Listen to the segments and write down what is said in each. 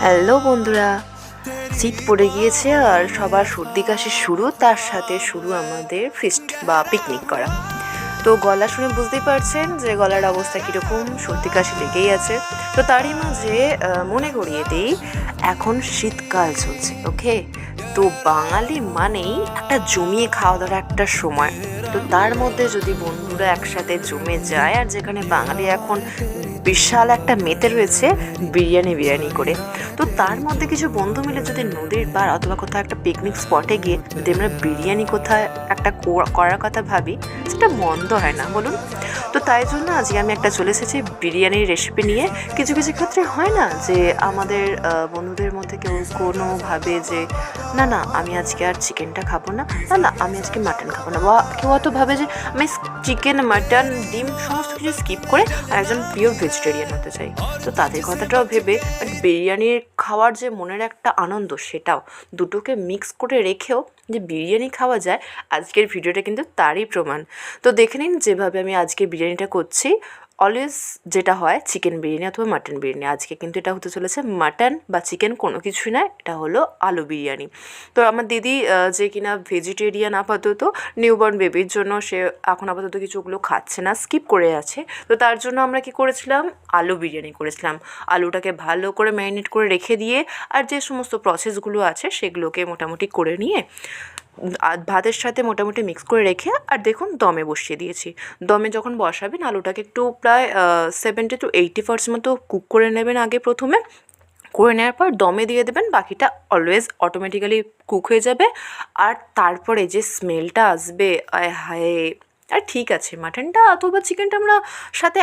Hello বন্ধুরা, শীত পড়ে গিয়েছে আর সবার সর্দি কাশি শুরু, তার সাথে শুরু আমাদের ফিস্ট বা পিকনিক করা। তো গলা শুনে বুঝতেই পারছেন যে গলার অবস্থা কীরকম, সর্দি কাশি লেগেই আছে। তো তারই মাঝে মনে করিয়ে দিই, এখন শীতকাল চলছে, ওকে? তো বাঙালি মানেই একটা জমিয়ে খাওয়া দাওয়ার একটা সময়। তো তার মধ্যে যদি বন্ধুরা একসাথে জমে যায়, আর যেখানে বাঙালি এখন বিশাল একটা মেতে রয়েছে বিরিয়ানি বিরিয়ানি করে, তো তার মধ্যে কিছু বন্ধু মিলে যদি নদীর পাড় অথবা কোথাও একটা পিকনিক স্পটে গিয়ে যদি আমরা বিরিয়ানি কোথায় একটা করার কথা ভাবি, সেটা মন্দ হয় না, বলুন? তো তাই জন্য আজকে আমি একটা চলে এসেছি বিরিয়ানির রেসিপি নিয়ে। কিছু কিছু ক্ষেত্রে হয় না যে আমাদের বন্ধুদের মধ্যে কেউ কোনোভাবে যে না না আমি আজকে আর চিকেনটা খাবো না, না না আমি আজকে মাটন খাবো না, বা কেউ হয়তো ভাবে যে আমি চিকেন মাটন ডিম সমস্ত কিছু স্কিপ করে আর একজন পিওর ভেজিটেরিয়ান হতে চাই। তো তাদের কথাটাও ভেবে বিরিয়ানির খাওয়ার যে মনের একটা আনন্দ, সেটাও দুটোকে মিক্স করে রেখেও যে বিরিয়ানি খাওয়া যায়, আজকের ভিডিওটা কিন্তু তারই প্রমাণ। তো দেখে নিন যেভাবে আমি আজকে বিরিয়ানিটা করছি। অলওয়েজ যেটা হয় চিকেন বিরিয়ানি অথবা মাটন বিরিয়ানি, আজকে কিন্তু এটা হতে চলেছে মাটন বা চিকেন কোনো কিছুই নয়, এটা হলো আলু বিরিয়ানি। তো আমার দিদি যে কিনা ভেজিটেরিয়ান আপাতত, নিউবর্ন বেবির জন্য সে এখন আপাতত কিছু ওগুলো খাচ্ছে না, স্কিপ করে আছে। তো তার জন্য আমরা কি করেছিলাম, আলু বিরিয়ানি করেছিলাম। আলুটাকে ভালো করে ম্যারিনেট করে রেখে দিয়ে আর যে সমস্ত প্রসেসগুলো আছে সেগুলোকে মোটামুটি করে নিয়ে ভাতের সাথে মোটামুটি মিক্স করে রেখে আর দেখুন দমে বসিয়ে দিয়েছি। দমে যখন বসাবেন আলুটাকে একটু প্রায় 70-80% মতো কুক করে নেবেন আগে প্রথমে। করে নেওয়ার পর দমে দিয়ে দেবেন, বাকিটা অলওয়েজ অটোমেটিক্যালি কুক হয়ে যাবে। আর তারপরে যে স্মেলটা আসবে, আয় হায়! আর ঠিক আছে, মাটনটা অথবা চিকেনটা আমরা সাথে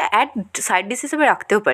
সাইড ডিশ হিসেবে রাখতেও পারি।